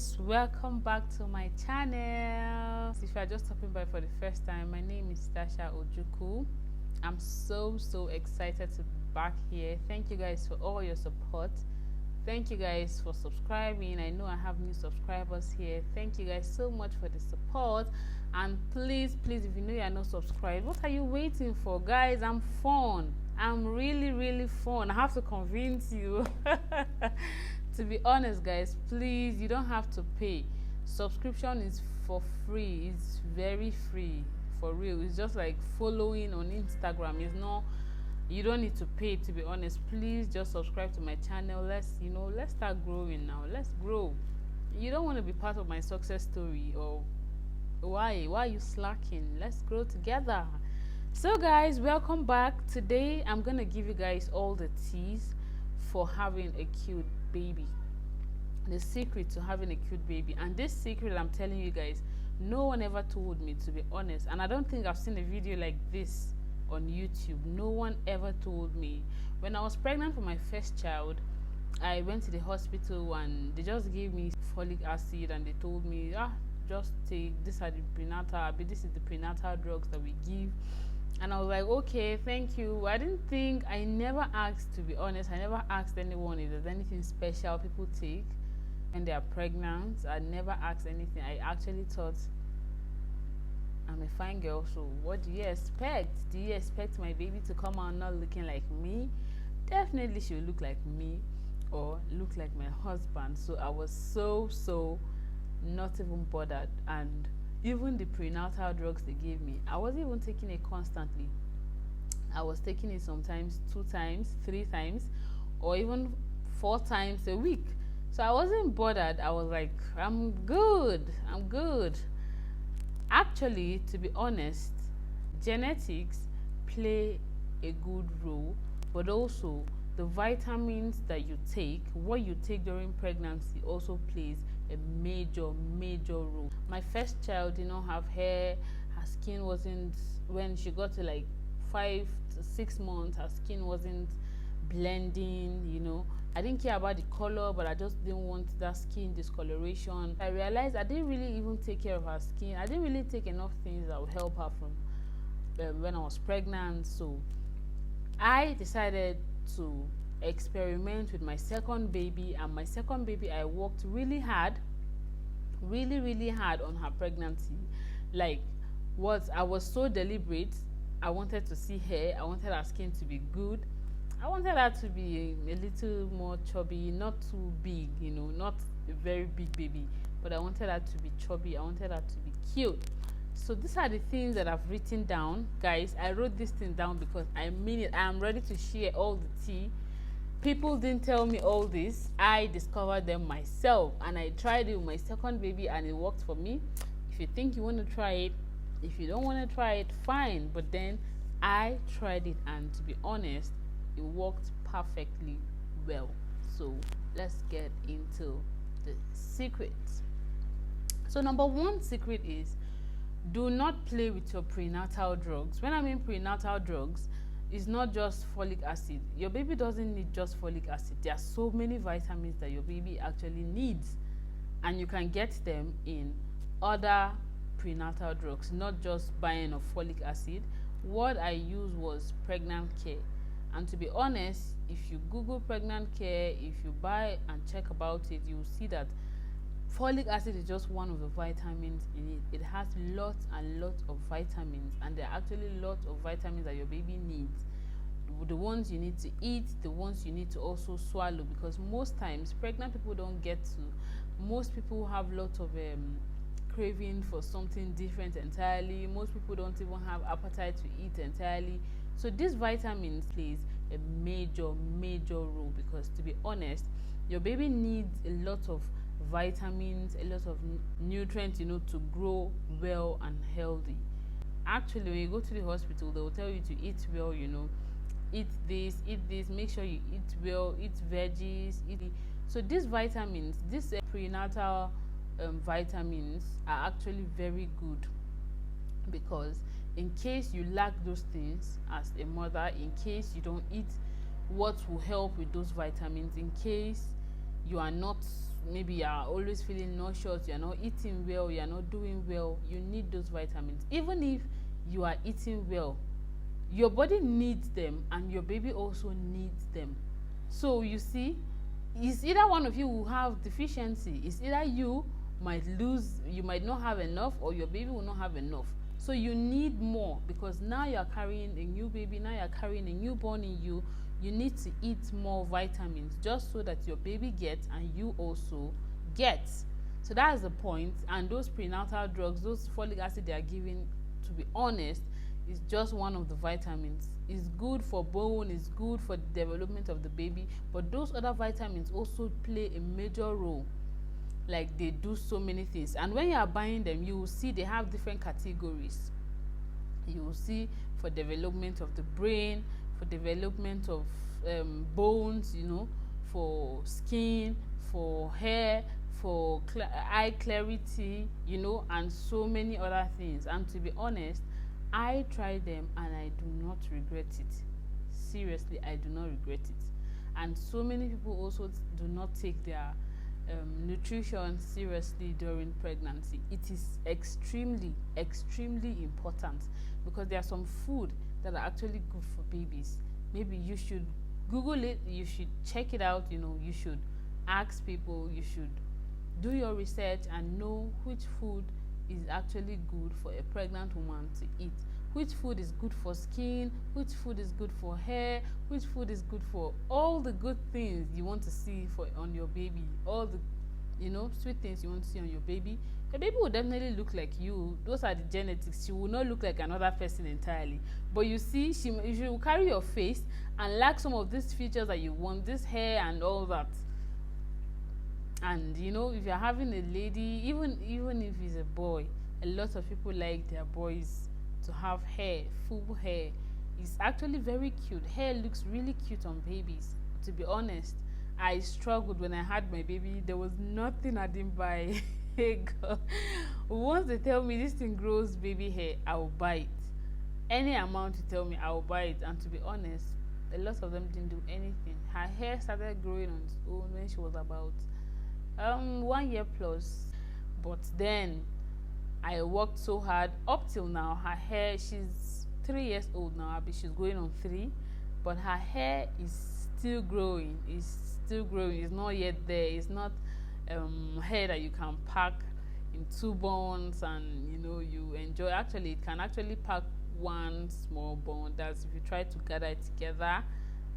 guys, welcome back to my channel. If you are just stopping by for the first time, my name is Tasha Ojuku. I'm so excited to be back here. Thank you guys for all your support. Thank you guys for subscribing. I know I have new subscribers here. Thank you guys so much for the support. And please, if you know you are not subscribed, what are you waiting for? Guys, I'm fun. I'm really fun. I have to convince you. To be honest, guys, please, you don't have to pay. Subscription is for free. It's very free, for real. It's just like following on Instagram. It's not, you don't need to pay, to be honest. Please just subscribe to my channel. Let's start growing now. Let's grow. You don't want to be part of my success story, or why are you slacking? Let's grow together. So guys, welcome back. Today I'm gonna give you guys all the teas for having a cute baby, the secret to having a cute baby. And this secret I'm telling you guys, no one ever told me, to be honest, and I don't think I've seen a video like this on YouTube. No one ever told me. When I was pregnant for my first child, I went to the hospital and they just gave me folic acid and they told me, just take this, this is the prenatal drugs that we give. And I was like, okay, thank you. I never asked, to be honest, I never asked anyone if there's anything special people take when they are pregnant. I never asked anything. I actually thought, I'm a fine girl, so what do you expect? Do you expect my baby to come out not looking like me? Definitely she will look like me or look like my husband. So I was so not even bothered. And even the prenatal drugs they gave me, I wasn't even taking it constantly. I was taking it sometimes 2 times, 3 times, or even 4 times a week. So I wasn't bothered. I was like, I'm good. Actually, to be honest, genetics play a good role, but also the vitamins that you take, what you take during pregnancy, also plays a major role. My first child did not have hair. Her skin wasn't, when she got to like 5 to 6 months, her skin wasn't blending. I didn't care about the color, but I just didn't want that skin discoloration. I realized I didn't really even take care of her skin. I didn't really take enough things that would help her from when I was pregnant. So I decided to experiment with my second baby, and my second baby, I worked really hard on her pregnancy. Like, I was so deliberate. I wanted to see hair. I wanted her skin to be good. I wanted her to be a little more chubby, not too big, not a very big baby, but I wanted her to be chubby. I wanted her to be cute. So these are the things that I've written down, guys. I wrote this thing down because I mean it. I'm ready to share all the tea. People didn't tell me all this. I discovered them myself, and I tried it with my second baby and it worked for me. If you think you want to try it, if you don't want to try it, fine. But then I tried it, and to be honest, it worked perfectly well. So let's get into the secrets. So number 1 secret is, do not play with your prenatal drugs. When I mean prenatal drugs, it's not just folic acid. Your baby doesn't need just folic acid. There are so many vitamins that your baby actually needs, and you can get them in other prenatal drugs, not just buying of folic acid. What I used was Pregnancare, and to be honest, if you Google Pregnancare, if you buy and check about it, you'll see that folic acid is just one of the vitamins in it. It has lots and lots of vitamins, and there are actually lots of vitamins that your baby needs. The ones you need to eat, the ones you need to also swallow, because most times pregnant people don't get to. Most people have lots of craving for something different entirely. Most people don't even have appetite to eat entirely. So these vitamins plays a major role, because to be honest, your baby needs a lot of vitamins, a lot of nutrients, to grow well and healthy. Actually, when you go to the hospital, they will tell you to eat well, eat this, make sure you eat well, eat veggies, so these vitamins, these prenatal vitamins are actually very good, because in case you lack those things as a mother, in case you don't eat what will help with those vitamins, in case you are not maybe you are always feeling nauseous, you are not eating well, you are not doing well, you need those vitamins. Even if you are eating well, your body needs them and your baby also needs them. So you see, it's either one of you will have deficiency. It's either you might lose, you might not have enough, or your baby will not have enough. So you need more, because now you are carrying a new baby, now you are carrying a newborn in you. You need to eat more vitamins just so that your baby gets and you also get. So that is the point. And those prenatal drugs, those folic acid they are giving, to be honest, is just one of the vitamins. It's good for bone, it's good for the development of the baby, but those other vitamins also play a major role. Like, they do so many things. And when you are buying them, you will see they have different categories. You will see for development of the brain, for development of bones, you know, for skin, for hair, for eye clarity, you know, and so many other things. And to be honest, I tried them and I do not regret it. Seriously, I do not regret it. And so many people also do not take their nutrition seriously during pregnancy. It is extremely important, because there are some food that are actually good for babies. Maybe you should Google it, you should check it out, you know, you should ask people, you should do your research and know which food is actually good for a pregnant woman to eat. Which food is good for skin, which food is good for hair, which food is good for all the good things you want to see on your baby, all the, you know, sweet things you want to see on your baby. Your baby will definitely look like you. Those are the genetics. She will not look like another person entirely. But you see, she will carry your face and lack some of these features that you want, this hair and all that. And you know, if you're having a lady, even if it's a boy, a lot of people like their boys to have hair, full hair. It's actually very cute. Hair looks really cute on babies. To be honest, I struggled when I had my baby. There was nothing I didn't buy. Hey God. Once they tell me this thing grows baby hair, I will buy it. Any amount you tell me, I will buy it. And to be honest, a lot of them didn't do anything. Her hair started growing on its own when she was about 1 year plus. But then I worked so hard up till now. Her hair, she's 3 years old now. She's going on 3, but her hair is still growing. It's still growing. It's not yet there. It's not hair that you can pack in 2 buns and you know you enjoy. Actually, it can actually pack 1 small bun. That's if you try to gather it together.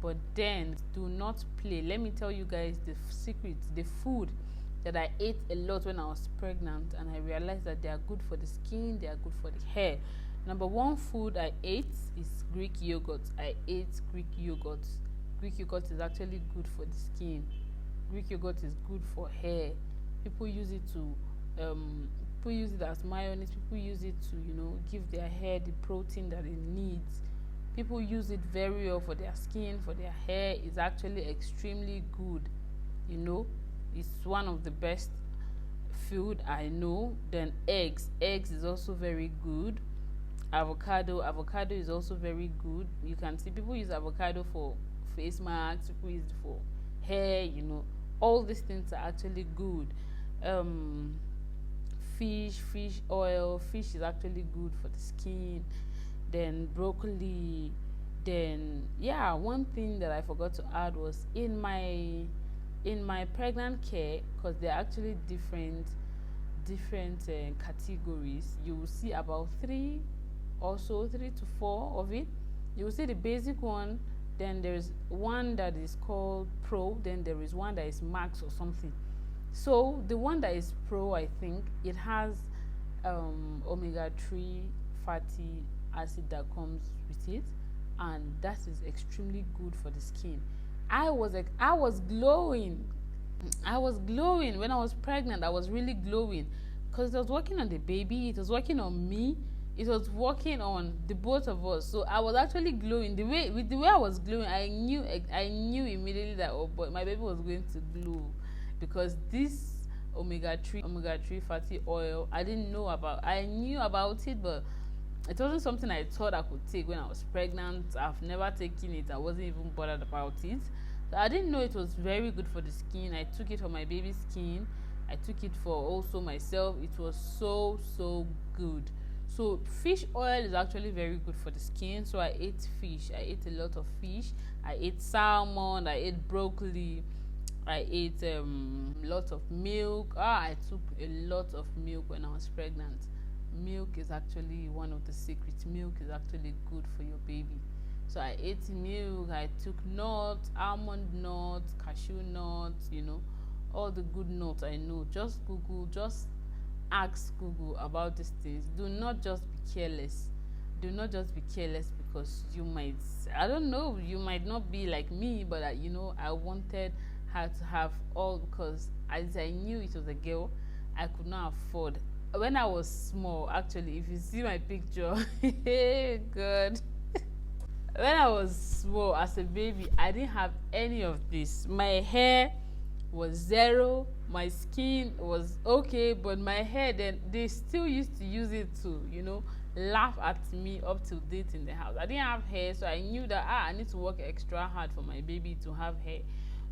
But then do not play. Let me tell you guys the secret. The food that I ate a lot when I was pregnant, and I realized that they are good for the skin, they are good for the hair. Number 1 food I ate is Greek yogurt. I ate Greek yogurt. Greek yogurt is actually good for the skin. Greek yogurt is good for hair. People use it to people use it as mayonnaise. People use it to, you know, give their hair the protein that it needs. People use it very well for their skin, for their hair. It's actually extremely good, you know. It's one of the best food I know. Then eggs is also very good. Avocado is also very good. You can see people use avocado for face masks, people use it for hair, you know. All these things are actually good. Fish oil, fish is actually good for the skin. Then broccoli. Then yeah, one thing that I forgot to add was in my Pregnancare, because they're actually different categories. You will see about 3 to 4 of it. You will see the basic one, then there's one that is called Pro, then there is one that is Max or something. So the one that is Pro, I think it has omega-3 fatty acid that comes with it, and that is extremely good for the skin. I was glowing. I was glowing when I was pregnant. I was really glowing because it was working on the baby, it was working on me, it was working on the both of us. So I was actually glowing. The way I was glowing, I knew immediately that, oh boy, my baby was going to glow, because this omega-3 fatty oil, I knew about it, but it wasn't something I thought I could take when I was pregnant. I've never taken it. I wasn't even bothered about it. So I didn't know it was very good for the skin. I took it for my baby's skin. I took it for also myself. It was so good. So fish oil is actually very good for the skin. So I ate fish. I ate a lot of fish. I ate salmon. I ate broccoli. I ate lots of milk. I took a lot of milk when I was pregnant. Milk is actually one of the secrets. Milk is actually good for your baby. So I ate milk. I took nuts, almond nuts, cashew nuts, all the good nuts I know. Just Google, just ask Google about these things. Do not just be careless. Do not just be careless, because you might, I don't know, you might not be like me, but I wanted her to have all, because as I knew it was a girl, I could not afford. When I was small, actually, if you see my picture, God. When I was small as a baby, I didn't have any of this. My hair was zero, my skin was okay, but my hair, then they still used to use it to laugh at me up till date in the house. I didn't have hair, so I knew that I need to work extra hard for my baby to have hair,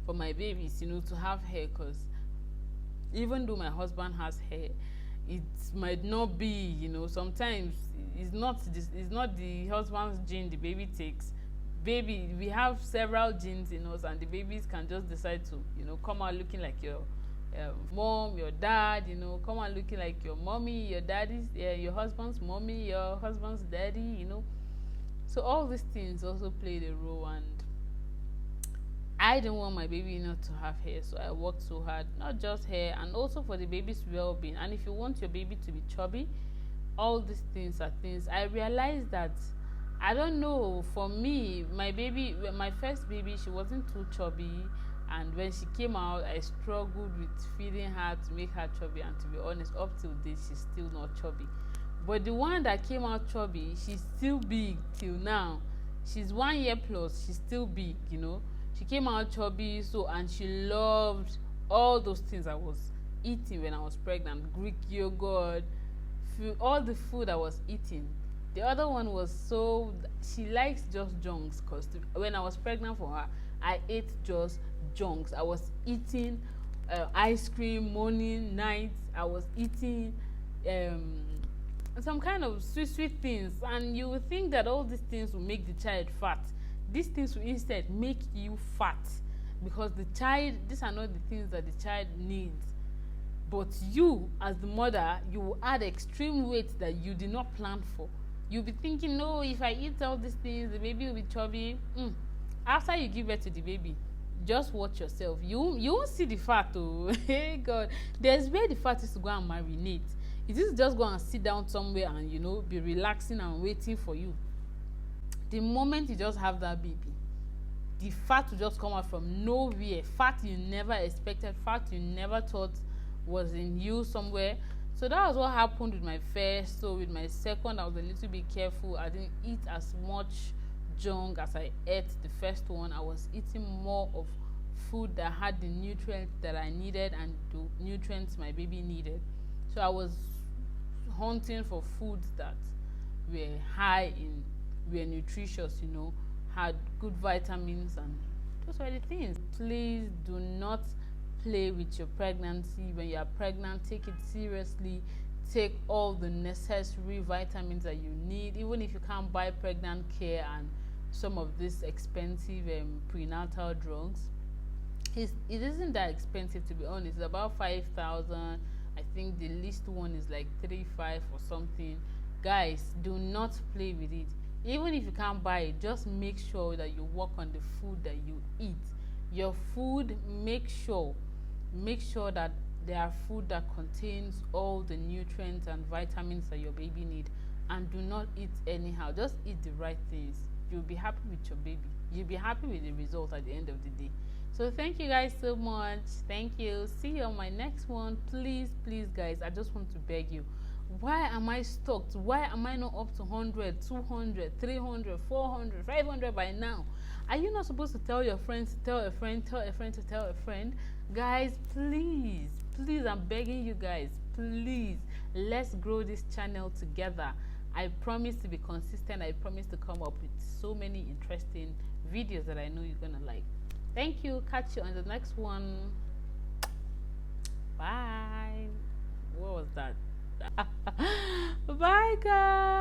for my babies to have hair, because even though my husband has hair, it might not be, sometimes it's not the husband's gene the baby takes. Baby, we have several genes in us, and the babies can just decide to come out looking like your mom, your dad, come out looking like your mommy, your daddy's, your husband's mommy, your husband's daddy, so all these things also played a role. And I didn't want my baby not to have hair, so I worked so hard, not just hair, and also for the baby's well-being. And if you want your baby to be chubby, all these things are things I realized that, I don't know, for me, my baby, my first baby, she wasn't too chubby, and when she came out, I struggled with feeding her to make her chubby, and to be honest, up till date, she's still not chubby. But the one that came out chubby, she's still big till now. She's 1 year plus, she's still big, She came out chubby, and she loved all those things I was eating when I was pregnant. Greek yogurt, all the food I was eating. The other one was she likes just junks, because when I was pregnant for her, I ate just junks. I was eating ice cream morning, night. I was eating some kind of sweet things, and you would think that all these things will make the child fat. These things will instead make you fat, because these are not the things that the child needs. But you, as the mother, you will add extreme weight that you did not plan for. You'll be thinking, no, if I eat all these things, the baby will be chubby. After you give birth to the baby, just watch yourself. You won't see the fat, oh. Hey God, there's where the fat is to go and marinate. It is just go and sit down somewhere and be relaxing and waiting for you. The moment you just have that baby, the fat will just come out from nowhere. Fat you never expected, fat you never thought was in you somewhere. So that was what happened with my first. So with my second, I was a little bit careful. I didn't eat as much junk as I ate the first one. I was eating more of food that had the nutrients that I needed and the nutrients my baby needed. So I was hunting for foods that were high in, were nutritious, had good vitamins, and those were the things. Please do not play with your pregnancy. When you are pregnant, take it seriously. Take all the necessary vitamins that you need, even if you can't buy Pregnancare and some of these expensive prenatal drugs. It isn't that expensive, to be honest. It's about 5,000. I think the least one is like 3,500 or something. Guys, do not play with it. Even if you can't buy it, just make sure that you work on the food that you eat. Your food, make sure that there are food that contains all the nutrients and vitamins that your baby need. And do not eat anyhow. Just eat the right things. You'll be happy with your baby. You'll be happy with the result at the end of the day. So thank you guys so much. Thank you. See you on my next one. Please guys, I just want to beg you. Why am I stuck? Why am I not up to 100, 200, 300, 400, 500 by now? Are you not supposed to tell your friends, tell a friend, tell a friend to tell a friend? Guys, please, I'm begging you guys, please, let's grow this channel together. I promise to be consistent. I promise to come up with so many interesting videos that I know you're gonna like. Thank you. Catch you on the next one. Bye. What was that? Bye, guys.